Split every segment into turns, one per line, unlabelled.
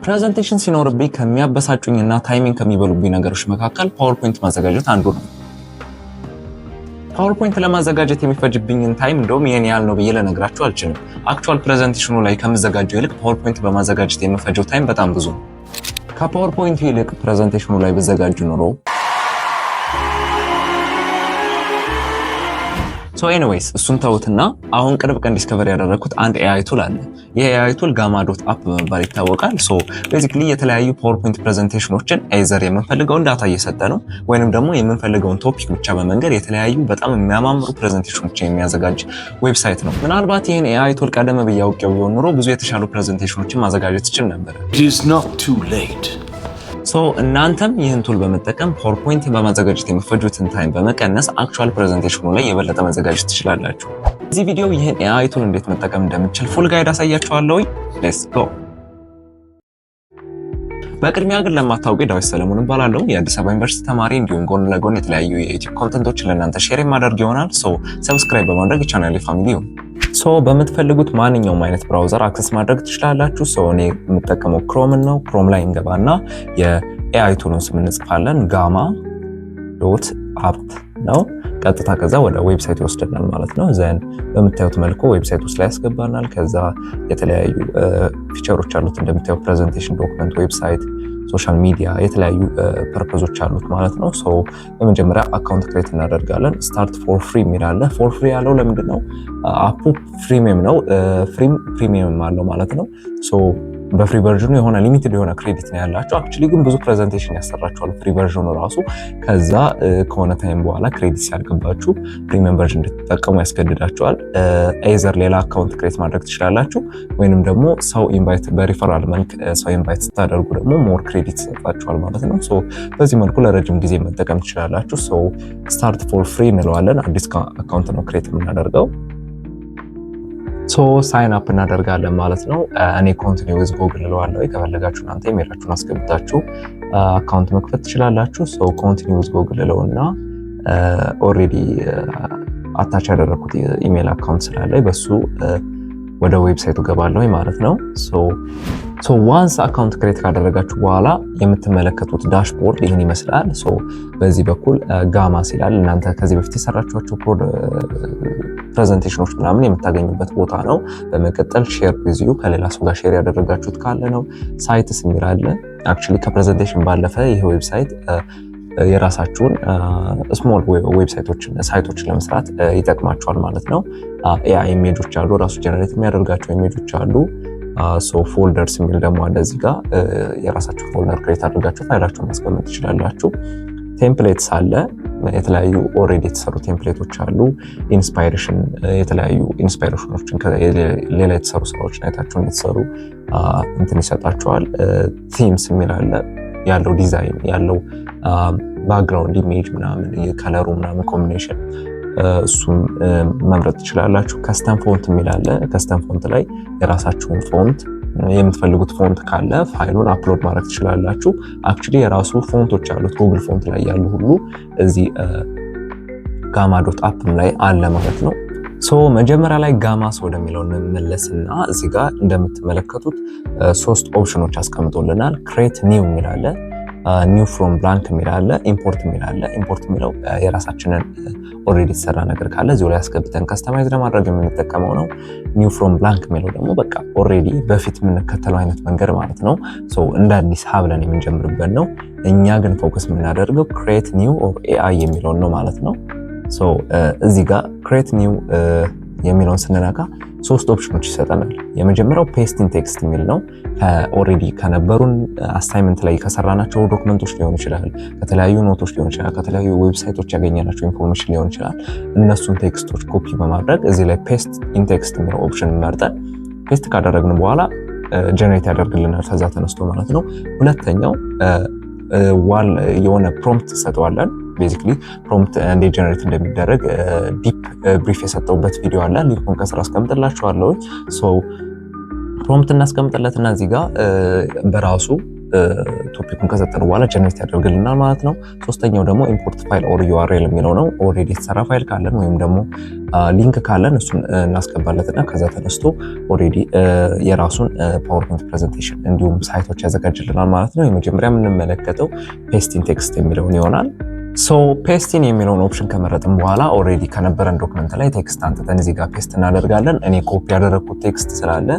ፕሬዘንቴሽን ሲኖርብኝ ከሚያበሳጩኝና ታይሚንግ ከሚበሉብኝ ነገሮች መካከል ፓወርፖይንት ማዘጋጀት አንዱ ነው። ፓወርፖይንት ለማዘጋጀት የሚፈጅብኝን ታይም እንደውም ይሄን ያህል ነው ብዬ ልነግራችሁ አልችልም። አክቹዋል ፕሬዘንቴሽኑ ላይ ከምዘጋጀው ይልቅ ፓወርፖይንት በማዘጋጀት የምፈጀው ታይም በጣም ብዙ ነው። ከፓወርፖይንቱ ይልቅ ፕሬዘንቴሽኑ ላይ ብዘጋጅ ኖሮ ኤኒዌይስ እሱን ተውትና አሁን ቅርብ ቀን ዲስከቨር ያደረኩት አንድ ኤአይ ቱል አለ። ይሄ ኤአይ ቱል gamma.app በመባል ይታወቃል። ቤዚክሊ የተለያዩ ፓወርፖይንት ፕሬዘንቴሽኖችን ኤዘር የምንፈልገውን ዳታ እየሰጠ ነው ወይንም ደግሞ የምንፈልገውን ቶፒክ ብቻ በመንገድ የተለያዩ በጣም የሚያማምሩ ፕሬዘንቴሽኖችን የሚያዘጋጅ ዌብሳይት ነው። ምናልባት ይሄን ኤአይ ቱል ቀደም ብዬ አውቄው ቢሆን ኖሮ ብዙ የተሻሉ ፕሬዘንቴሽኖችን ማዘጋጀት ይችል ነበር። እናንተም ይህን ቱል በመጠቀም ፓወርፖይንት በማዘጋጀት የሚፈጁትን ታይም በመቀነስ አክቹዋል ፕሬዘንቴሽኑ ላይ የበለጠ መዘጋጀት ትችላላችሁ። እዚህ ቪዲዮ ይህን ኤአይ ቱል እንዴት መጠቀም እንደምችል ፉል ጋይድ አሳያችኋለሁ። ሌትስ ጎ። በቅድሚያ ግን ለማታውቁ ዳዊት ሰለሞን እባላለሁ። የአዲስ አበባ ዩኒቨርሲቲ ተማሪ እንዲሁም ጎን ለጎን የተለያዩ የዩቲዩብ ኮንተንቶችን ለእናንተ ሼር የማደርግ ይሆናል። ሰብስክራይብ በማድረግ የቻናሌ ፋሚሊ ይሁን። በምትፈልጉት ማንኛውም አይነት ብራውዘር አክሰስ ማድረግ ትችላላችሁ። እኔ የምጠቀመው ክሮም ነው። ክሮም ላይ እንገባና የኤአይ ቱሉን ስም እንጽፋለን። gamma.app ነው። ቀጥታ ከዛ ወደ ዌብሳይት ይወስደናል ማለት ነው። ዘን በምታዩት መልኩ ዌብሳይት ውስጥ ላይ ያስገባናል። ከዛ የተለያዩ ፊቸሮች አሉት እንደምታዩት ፕሬዘንቴሽን፣ ዶክመንት፣ ዌብሳይት፣ ሶሻል ሚዲያ የተለያዩ ፐርፐዞች አሉት ማለት ነው። በመጀመሪያ አካውንት ክሬት እናደርጋለን። ስታርት ፎር ፍሪ የሚል አለ። ፎር ፍሪ ያለው ለምንድን ነው? አፑ ፍሪሚየም ነው። ፕሪሚየም አለው ማለት ነው። በፍሪ ቨርዥኑ የሆነ ሊሚትድ የሆነ ክሬዲት ነው ያላቸው። አክቹሊ ግን ብዙ ፕሬዘንቴሽን ያሰራቸዋል ፍሪ ቨርዥኑ ራሱ። ከዛ ከሆነ ታይም በኋላ ክሬዲት ሲያልቅባችሁ ፕሪሚየም ቨርዥን እንድትጠቀሙ ያስገድዳቸዋል። ኤዘር ሌላ አካውንት ክሬት ማድረግ ትችላላችሁ ወይንም ደግሞ ሰው ኢንቫይት በሪፈራል መልክ ሰው ኢንቫይት ስታደርጉ ደግሞ ሞር ክሬዲት ይሰጣችኋል ማለት ነው። በዚህ መልኩ ለረጅም ጊዜ መጠቀም ትችላላችሁ። ስታርት ፎር ፍሪ እንለዋለን። አዲስ አካውንት ነው ክሬት የምናደርገው። ሳይን አፕ እናደርጋለን ማለት ነው። እኔ ኮንቲኒው ዊዝ ጎግል እለዋለሁ። ከፈለጋችሁ እናንተ ኢሜይላችሁን አስገብታችሁ አካውንት መክፈት ትችላላችሁ። ኮንቲኒው ዊዝ ጎግል እለውና ኦልሬዲ አታች ያደረኩት ኢሜይል አካውንት ስላለ በሱ ወደ ዌብሳይቱ ገባለሁ ማለት ነው። ዋንስ አካውንት ክሬት ካደረጋችሁ በኋላ የምትመለከቱት ዳሽቦርድ ይህን ይመስላል። በዚህ በኩል ጋማ ሲላል እናንተ ከዚህ በፊት የሰራችኋቸው ፕሬዘንቴሽኖች ምናምን የምታገኙበት ቦታ ነው። በመቀጠል ሼር ዊዝ ዩ ከሌላ ሰው ጋር ሼር ያደረጋችሁት ካለ ነው። ሳይትስ የሚል አለ። አክቹሊ ከፕሬዘንቴሽን ባለፈ ይሄ ዌብሳይት የራሳችሁን ስሞል ሳይቶችን ለመስራት ይጠቅማችኋል ማለት ነው። ኤአይ ኢሜጆች አሉ፣ ራሱ ጀነሬት የሚያደርጋቸው ኢሜጆች አሉ። ፎልደርስ የሚል ደግሞ አለ። እዚህ ጋር የራሳችሁ ፎልደር ክሬት አድርጋችሁ ፋይላችሁን ማስቀመጥ ትችላላችሁ። ቴምፕሌትስ አለ። የተለያዩ ኦልሬዲ የተሰሩ ቴምፕሌቶች አሉ። ኢንስፓይሬሽን፣ የተለያዩ ኢንስፓይሬሽኖችን ሌላ የተሰሩ ስራዎችን አይታችሁ እንድትሰሩ ይሰጣችኋል። ቲምስ የሚል አለ። ያለው ዲዛይን ያለው ባክግራውንድ ኢሜጅ ምናምን የከለሩ ምናምን ኮምቢኔሽን እሱም መምረጥ ትችላላችሁ። ከስተም ፎንት የሚል አለ። ከስተም ፎንት ላይ የራሳችሁን ፎንት የምትፈልጉት ፎንት ካለ ፋይሉን አፕሎድ ማድረግ ትችላላችሁ። አክቹሊ የራሱ ፎንቶች አሉት። ጉግል ፎንት ላይ ያሉ ሁሉ እዚህ gamma.app ላይ አለ ማለት ነው። መጀመሪያ ላይ ጋማስ ወደሚለው እንመለስና እዚህ ጋር እንደምትመለከቱት 3 ኦፕሽኖች አስቀምጦልናል። ክሬት ኒው የሚል አለ፣ ኒው ፍሮም ብላንክ የሚል አለ፣ ኢምፖርት የሚል አለ። ኢምፖርት የሚለው የራሳችንን ኦልሬዲ የተሰራ ነገር ካለ እዚሁ ላይ አስገብተን ከስተማይዝ ለማድረግ የምንጠቀመው ነው። ኒው ፍሮም ብላንክ የሚለው ደግሞ በቃ ኦልሬዲ በፊት የምንከተለው አይነት መንገድ ማለት ነው። እንደ አዲስ ሀብለን የምንጀምርበት ነው። እኛ ግን ፎከስ የምናደርገው ክሬት ኒው ኦር ኤአይ የሚለውን ነው ማለት ነው። እዚህ ጋር ክሬት ኒው የሚለውን ስንነካ 3 ኦፕሽኖች ይሰጠናል። የመጀመሪያው ፔስቲን ቴክስት የሚል ነው። ኦልሬዲ ከነበሩን አሳይመንት ላይ ከሰራናቸው ዶክመንቶች ሊሆን ይችላል፣ ከተለያዩ ኖቶች ሊሆን ይችላል፣ ከተለያዩ ዌብሳይቶች ያገኘናቸው ኢንፎርሜሽን ሊሆን ይችላል። እነሱን ቴክስቶች ኮፒ በማድረግ እዚህ ላይ ፔስት ኢን ቴክስት የሚለው ኦፕሽን መርጠን ፔስት ካደረግን በኋላ ጀነሬት ያደርግልናል ከዛ ተነስቶ ማለት ነው። ሁለተኛው የሆነ ፕሮምፕት ሰጠዋለን። ቤዚክሊ ፕሮምፕት እንዴት ጀነሬት እንደሚደረግ ዲፕ ብሪፍ የሰጠውበት ቪዲዮ አለ። ሊንኩን ከስራ አስቀምጥላችኋለሁ። ፕሮምፕት እናስቀምጥለትና እዚህ ጋር በራሱ ቶፒኩን ከሰጠን በኋላ ጀነሬት ያደርግልናል ማለት ነው። ሶስተኛው ደግሞ ኢምፖርት ፋይል ኦር ዩአርኤል የሚለው ነው። ኦልሬዲ የተሰራ ፋይል ካለን ወይም ደግሞ ሊንክ ካለን እሱን እናስገባለትና ከዛ ተነስቶ ኦልሬዲ የራሱን ፓወርፖይንት ፕሬዘንቴሽን እንዲሁም ሳይቶች ያዘጋጅልናል ማለት ነው። የመጀመሪያ የምንመለከተው ፔስቲን ቴክስት የሚለውን ይሆናል። ፔስቲን የሚለውን ኦፕሽን ከመረጥን በኋላ ኦልሬዲ ከነበረን ዶክመንት ላይ ቴክስት አንጥተን እዚህ ጋር ፔስት እናደርጋለን። እኔ ኮፒ ያደረግኩት ቴክስት ስላለ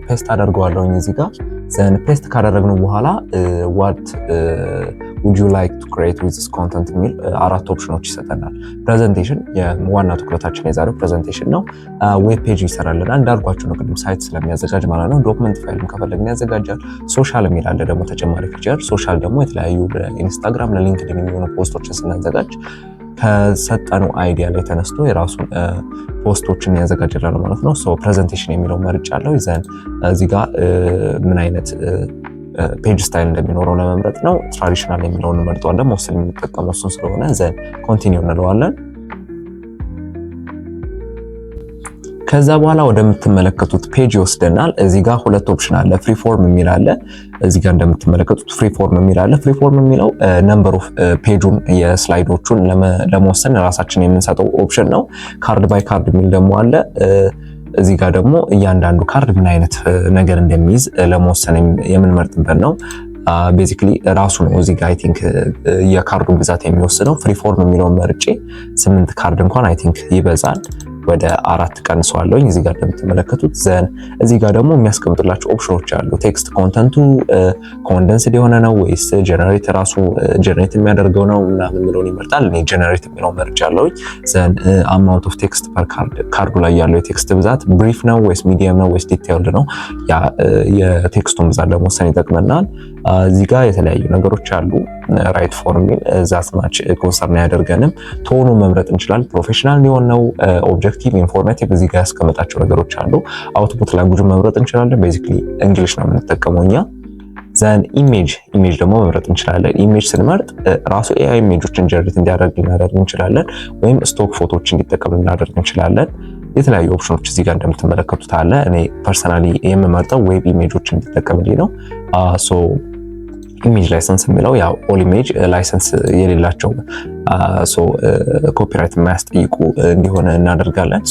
ፔስት አደርገዋለሁኝ እዚህ ጋር። ዘን ፔስት ካደረግነው በኋላ what would you like to create with this content የሚል አራት ኦፕሽኖች ይሰጠናል። ፕሬዘንቴሽን የዋና ትኩረታችን የዛሬው ፕሬዘንቴሽን ነው። ዌብ ፔጅ ይሰራልናል እንዳልኳችሁ ነው ቅድም ሳይት ስለሚያዘጋጅ ማለት ነው። ዶክመንት ፋይልም ከፈለግን ያዘጋጃል። ሶሻል የሚል አለ ደግሞ ተጨማሪ ፊቸር። ሶሻል ደግሞ የተለያዩ ለኢንስታግራም ለሊንክድኢን የሚሆኑ ፖስቶችን ስናዘጋጅ ከሰጠነው አይዲያ ላይ ተነስቶ የራሱን ፖስቶችን ያዘጋጅልናል ማለት ነው። ፕሬዘንቴሽን የሚለው መርጫለሁ። ይዘን እዚህ ጋር ምን አይነት ፔጅ ስታይል እንደሚኖረው ለመምረጥ ነው። ትራዲሽናል የሚለውን እንመርጠዋለን። ሞስት የምንጠቀመው እሱን ስለሆነ ዘን ኮንቲኒው እንለዋለን። ከዛ በኋላ ወደምትመለከቱት ፔጅ ይወስደናል። እዚህ ጋር ሁለት ኦፕሽን አለ። ፍሪ ፎርም የሚል አለ። እዚህ ጋር እንደምትመለከቱት ፍሪ ፎርም የሚል አለ። ፍሪ ፎርም የሚለው ነምበር ኦፍ ፔጁን የስላይዶቹን ለመወሰን ራሳችን የምንሰጠው ኦፕሽን ነው። ካርድ ባይ ካርድ የሚል ደግሞ አለ። እዚህ ጋር ደግሞ እያንዳንዱ ካርድ ምን አይነት ነገር እንደሚይዝ ለመወሰን የምንመርጥበት ነው። ቤዚክሊ ራሱ ነው እዚህ ጋር አይ ቲንክ የካርዱን ብዛት የሚወስነው። ፍሪ ፎርም የሚለውን መርጬ 8 ካርድ እንኳን አይ ቲንክ ይበዛል። ወደ 4 ቀንሰዋለሁኝ እዚህ ጋር እንደምትመለከቱት። ዘን እዚህ ጋር ደግሞ የሚያስቀምጥላቸው ኦፕሽኖች አሉ። ቴክስት ኮንተንቱ ኮንደንስድ የሆነ ነው ወይስ ጀነሬት ራሱ ጀነሬት የሚያደርገው ነው ምናምን የሚለውን ይመርጣል። እኔ ጀነሬት የሚለው መርጫለሁኝ። ዘን አማውንት ኦፍ ቴክስት ፐር ካርዱ ላይ ያለው የቴክስት ብዛት ብሪፍ ነው ወይስ ሚዲየም ነው ወይስ ዲቴይልድ ነው፣ ያ የቴክስቱን ብዛት ለመወሰን ይጠቅመናል። እዚህ ጋር የተለያዩ ነገሮች አሉ። ራይት ፎርም ዛት ማች ኮንሰርን አያደርገንም። ቶኑ መምረጥ እንችላለን። ፕሮፌሽናል ሊሆን ነው፣ ኦብጀክቲቭ፣ ኢንፎርማቲቭ እዚህ ጋር ያስቀመጣቸው ነገሮች አሉ። አውትፑት ላንጉጅን መምረጥ እንችላለን። ቤዚክሊ እንግሊሽ ነው የምንጠቀመው እኛ። ዘን ኢሜጅ ደግሞ መምረጥ እንችላለን። ኢሜጅ ስንመርጥ ራሱ ኤአይ ኢሜጆችን ጀነሬት እንዲያደርግ ልናደርግ እንችላለን፣ ወይም ስቶክ ፎቶዎች እንዲጠቀም ልናደርግ እንችላለን። የተለያዩ ኦፕሽኖች እዚህ ጋር እንደምትመለከቱት አለ። እኔ ፐርሰናሊ የምመርጠው ዌብ ኢሜጆችን እንዲጠቀምልኝ ነው። ኢሜጅ ላይሰንስ የሚለው ያው ኦል ኢሜጅ ላይሰንስ የሌላቸው ኮፒራይት የማያስጠይቁ እንዲሆን እናደርጋለን።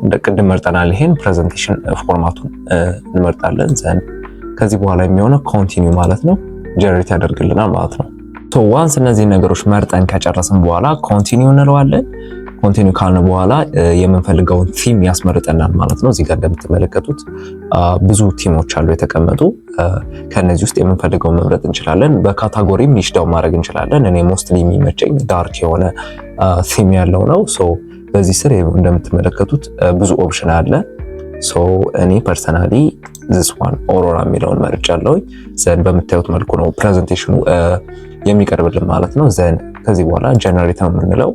እንደ ቅድም መርጠናል። ይሄን ፕሬዘንቴሽን ፎርማቱን እንመርጣለን። ዘን ከዚህ በኋላ የሚሆነው ኮንቲኒው ማለት ነው፣ ጀነሬት ያደርግልናል ማለት ነው። ዋንስ እነዚህ ነገሮች መርጠን ከጨረስን በኋላ ኮንቲኒው እንለዋለን። ኮንቲኒው ካልን በኋላ የምንፈልገውን ቲም ያስመርጠናል ማለት ነው። እዚህ ጋር እንደምትመለከቱት ብዙ ቲሞች አሉ የተቀመጡ። ከነዚህ ውስጥ የምንፈልገውን መምረጥ እንችላለን። በካታጎሪም ኒሽ ዳውን ማድረግ እንችላለን። እኔ ሞስትሊ የሚመቸኝ ዳርክ የሆነ ቲም ያለው ነው። በዚህ ስር እንደምትመለከቱት ብዙ ኦፕሽን አለ። እኔ ፐርሰናሊ this one ኦሮራ የሚለውን መርጫለሁ። ዘን በምታዩት መልኩ ነው ፕሬዘንቴሽኑ የሚቀርብልን ማለት ነው። ዘን ከዚህ በኋላ ጀነሬት ነው የምንለው።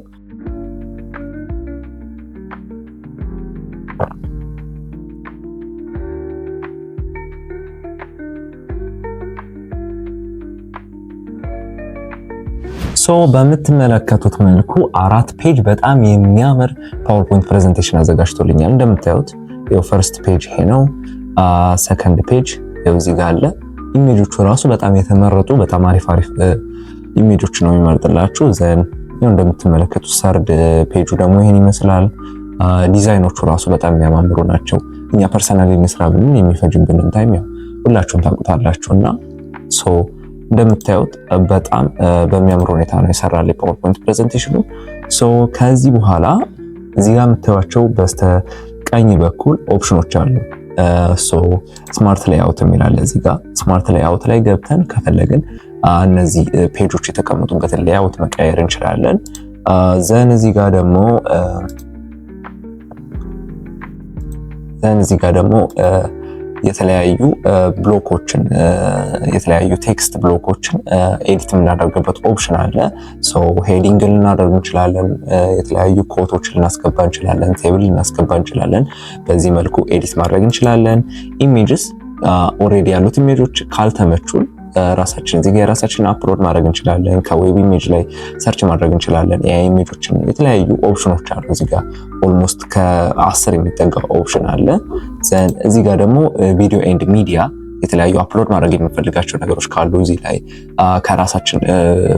በምትመለከቱት መልኩ 4 ፔጅ በጣም የሚያምር ፓወርፖይንት ፕሬዘንቴሽን አዘጋጅቶልኛል። እንደምታዩት ፈርስት ፔጅ ይሄ ነው። ሰከንድ ፔጅ እዚህ ጋር አለ። ኢሜጆቹ ራሱ በጣም የተመረጡ በጣም አሪፍ ኢሜጆች ነው የሚመርጥላችሁ። ዘን እንደምትመለከቱት ሰርድ ፔጁ ደግሞ ይሄን ይመስላል። ዲዛይኖቹ ራሱ በጣም የሚያማምሩ ናቸው። እኛ ፐርሰናሊ እንስራ ብለን የሚፈጅብንን ታይም ያው ሁላችሁም ታውቁታላችሁና እንደምታዩት በጣም በሚያምር ሁኔታ ነው የሰራልኝ ፓወርፖይንት ፕሬዘንቴሽኑ። ከዚህ በኋላ እዚህ ጋር የምታዩቸው በስተቀኝ በኩል ኦፕሽኖች አሉ። ስማርት ሌይአውት የሚል አለ። እዚህ ጋር ስማርት ሌይአውት ላይ ገብተን ከፈለግን እነዚህ ፔጆች የተቀመጡበትን ሌይአውት መቀየር እንችላለን። ዘን እዚህ ጋር ደግሞ የተለያዩ ብሎኮችን የተለያዩ ቴክስት ብሎኮችን ኤዲት የምናደርግበት ኦፕሽን አለ። ሄዲንግ ልናደርግ እንችላለን፣ የተለያዩ ኮቶችን ልናስገባ እንችላለን፣ ቴብል ልናስገባ እንችላለን። በዚህ መልኩ ኤዲት ማድረግ እንችላለን። ኢሜጅስ ኦልሬዲ ያሉት ኢሜጆች ካልተመቹን ራሳችን እዚህ ጋር ራሳችንን አፕሎድ ማድረግ እንችላለን። ከዌብ ኢሜጅ ላይ ሰርች ማድረግ እንችላለን። ኤአይ ኢሜጆችን የተለያዩ ኦፕሽኖች አሉ። እዚህ ጋር ኦልሞስት ከ10 የሚጠጋ ኦፕሽን አለ። ዘን እዚህ ጋር ደግሞ ቪዲዮ ኤንድ ሚዲያ የተለያዩ አፕሎድ ማድረግ የምንፈልጋቸው ነገሮች ካሉ እዚህ ላይ ከራሳችን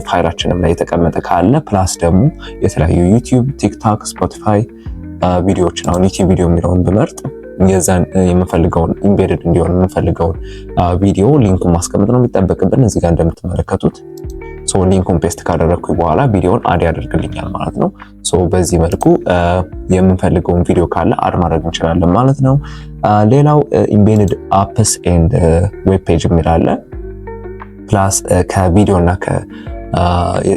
ፋይላችንም ላይ የተቀመጠ ካለ ፕላስ ደግሞ የተለያዩ ዩቲዩብ፣ ቲክቶክ፣ ስፖቲፋይ ቪዲዮዎችን አሁን ዩቲዩብ ቪዲዮ የሚለውን ብመርጥ የዛን የምፈልገውን ኢምቤድድ እንዲሆን የምፈልገውን ቪዲዮ ሊንኩን ማስቀመጥ ነው የሚጠበቅብን። እዚህ ጋር እንደምትመለከቱት ሊንኩን ፔስት ካደረግኩኝ በኋላ ቪዲዮውን አድ ያደርግልኛል ማለት ነው። በዚህ መልኩ የምንፈልገውን ቪዲዮ ካለ አድ ማድረግ እንችላለን ማለት ነው። ሌላው ኢምቤድድ አፕስ ኤንድ ዌብ ፔጅ የሚል አለ። ፕላስ ከቪዲዮ እና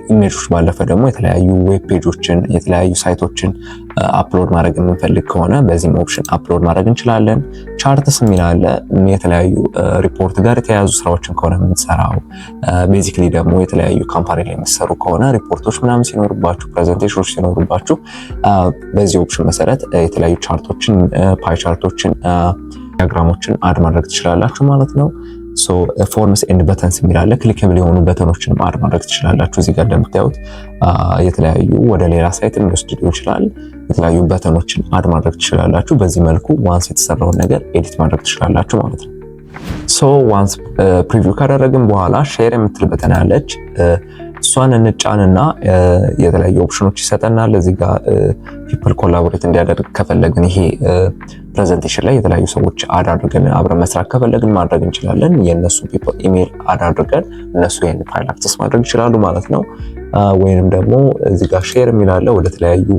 ኢሜጆች ባለፈ ደግሞ የተለያዩ ዌብ ፔጆችን የተለያዩ ሳይቶችን አፕሎድ ማድረግ የምንፈልግ ከሆነ በዚህም ኦፕሽን አፕሎድ ማድረግ እንችላለን። ቻርትስ የሚል አለ። የተለያዩ ሪፖርት ጋር የተያያዙ ስራዎችን ከሆነ የምንሰራው ቤዚክሊ ደግሞ የተለያዩ ካምፓኒ ላይ የሚሰሩ ከሆነ ሪፖርቶች ምናምን ሲኖርባችሁ ፕሬዘንቴሽኖች ሲኖርባችሁ በዚህ ኦፕሽን መሰረት የተለያዩ ቻርቶችን ፓይ ቻርቶችን ዲያግራሞችን አድ ማድረግ ትችላላችሁ ማለት ነው። ፎርምስ ኤንድ በተንስ የሚል አለ። ክሊክብል የሆኑ በተኖችንም አድ ማድረግ ትችላላችሁ። እዚህ ጋር እንደምታዩት የተለያዩ ወደ ሌላ ሳይት የሚወስድ ሊሆን ይችላል። የተለያዩ በተኖችን አድ ማድረግ ትችላላችሁ። በዚህ መልኩ ዋንስ የተሰራውን ነገር ኤዲት ማድረግ ትችላላችሁ ማለት ነው። ዋንስ ፕሪቪው ካደረግን በኋላ ሼር የምትል በተን አለች። እሷን እንጫንና የተለያዩ ኦፕሽኖች ይሰጠናል። እዚህ ጋር ፒፕል ኮላቦሬት እንዲያደርግ ከፈለግን ይሄ ፕሬዘንቴሽን ላይ የተለያዩ ሰዎች አድ አድርገን አብረን መስራት ከፈለግን ማድረግ እንችላለን። የነሱ ፒፕል ኢሜል አድ አድርገን እነሱ ይሄን ፋይል አክሰስ ማድረግ ይችላሉ ማለት ነው። ወይንም ደግሞ እዚህ ጋር ሼር የሚላለ ወደ ተለያዩ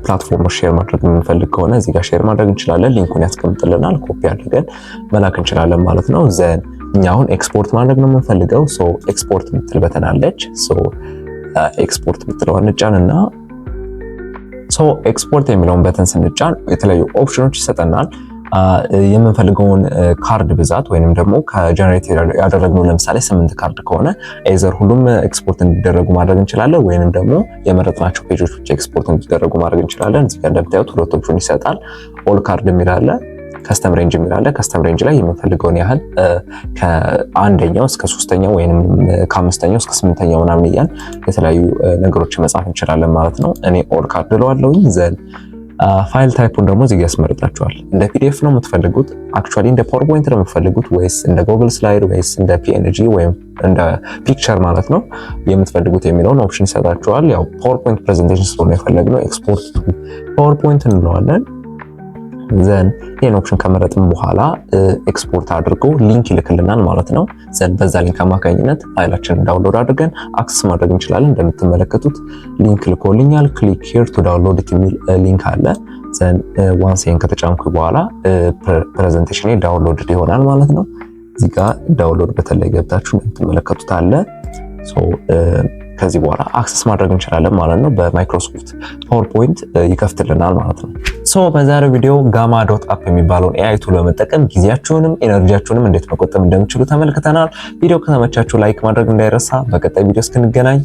ፕላትፎርሞች ሼር ማድረግ የምንፈልግ ከሆነ እዚህ ጋር ሼር ማድረግ እንችላለን። ሊንኩን ያስቀምጥልናል። ኮፒ አድርገን መላክ እንችላለን ማለት ነው። ዘን እኛ አሁን ኤክስፖርት ማድረግ ነው የምንፈልገው። ኤክስፖርት የምትል በተን አለች። ኤክስፖርት የምትለውን እንጫንና ኤክስፖርት የሚለውን በተን ስንጫን የተለያዩ ኦፕሽኖች ይሰጠናል። የምንፈልገውን ካርድ ብዛት ወይንም ደግሞ ከጀነሬት ያደረግነው ለምሳሌ 8 ካርድ ከሆነ ኤዘር ሁሉም ኤክስፖርት እንዲደረጉ ማድረግ እንችላለን፣ ወይንም ደግሞ የመረጥናቸው ፔጆች ብቻ ኤክስፖርት እንዲደረጉ ማድረግ እንችላለን። እዚህ ጋር እንደምታዩት ሁለት ኦፕሽን ይሰጣል። ኦል ካርድ የሚል አለ፣ ከስተም ሬንጅ የሚል አለ። ከስተም ሬንጅ ላይ የምንፈልገውን ያህል ከአንደኛው እስከ ሶስተኛው ወይንም ከአምስተኛው እስከ ስምንተኛው ምናምን እያልን የተለያዩ ነገሮችን መጻፍ እንችላለን ማለት ነው። እኔ ኦል ካርድ እለዋለሁኝ። ዘን ፋይል ታይፑን ደግሞ እዚህ ያስመርጣችኋል። እንደ ፒዲኤፍ ነው የምትፈልጉት፣ አክቹአሊ እንደ ፓወርፖይንት ነው የምትፈልጉት ወይስ እንደ ጉግል ስላይድ ወይስ እንደ ፒኤንጂ ወይም እንደ ፒክቸር ማለት ነው የምትፈልጉት የሚለውን ኦፕሽን ይሰጣችኋል። ያው ፓወርፖይንት ፕሬዘንቴሽን ስለሆነ የፈለግነው ኤክስፖርት ቱ ፓወርፖይንት እንለዋለን። ዘን ይሄን ኦፕሽን ከመረጥን በኋላ ኤክስፖርት አድርጎ ሊንክ ይልክልናል ማለት ነው። ዘን በዛ ሊንክ አማካኝነት ፋይላችንን ዳውንሎድ አድርገን አክሰስ ማድረግ እንችላለን። እንደምትመለከቱት ሊንክ ልኮልኛል። ክሊክ ሂር ቱ ዳውንሎድ የሚል ሊንክ አለ። ዘን ዋንስ ይሄን ከተጫንኩ በኋላ ፕሬዘንቴሽኔ ዳውንሎድ ይሆናል ማለት ነው። እዚህ ጋር ዳውንሎድ በተለይ ገብታችሁ እንደምትመለከቱት አለ። ከዚህ በኋላ አክሰስ ማድረግ እንችላለን ማለት ነው። በማይክሮሶፍት ፓወርፖይንት ይከፍትልናል ማለት ነው። በዛሬው ቪዲዮ ጋማ.አፕ የሚባለውን ኤአይ ቱል በመጠቀም ጊዜያችሁንም ኤነርጂያችሁንም እንዴት መቆጠብ እንደምትችሉ ተመልክተናል። ቪዲዮ ከተመቻችሁ ላይክ ማድረግ እንዳይረሳ። በቀጣይ ቪዲዮ እስክንገናኝ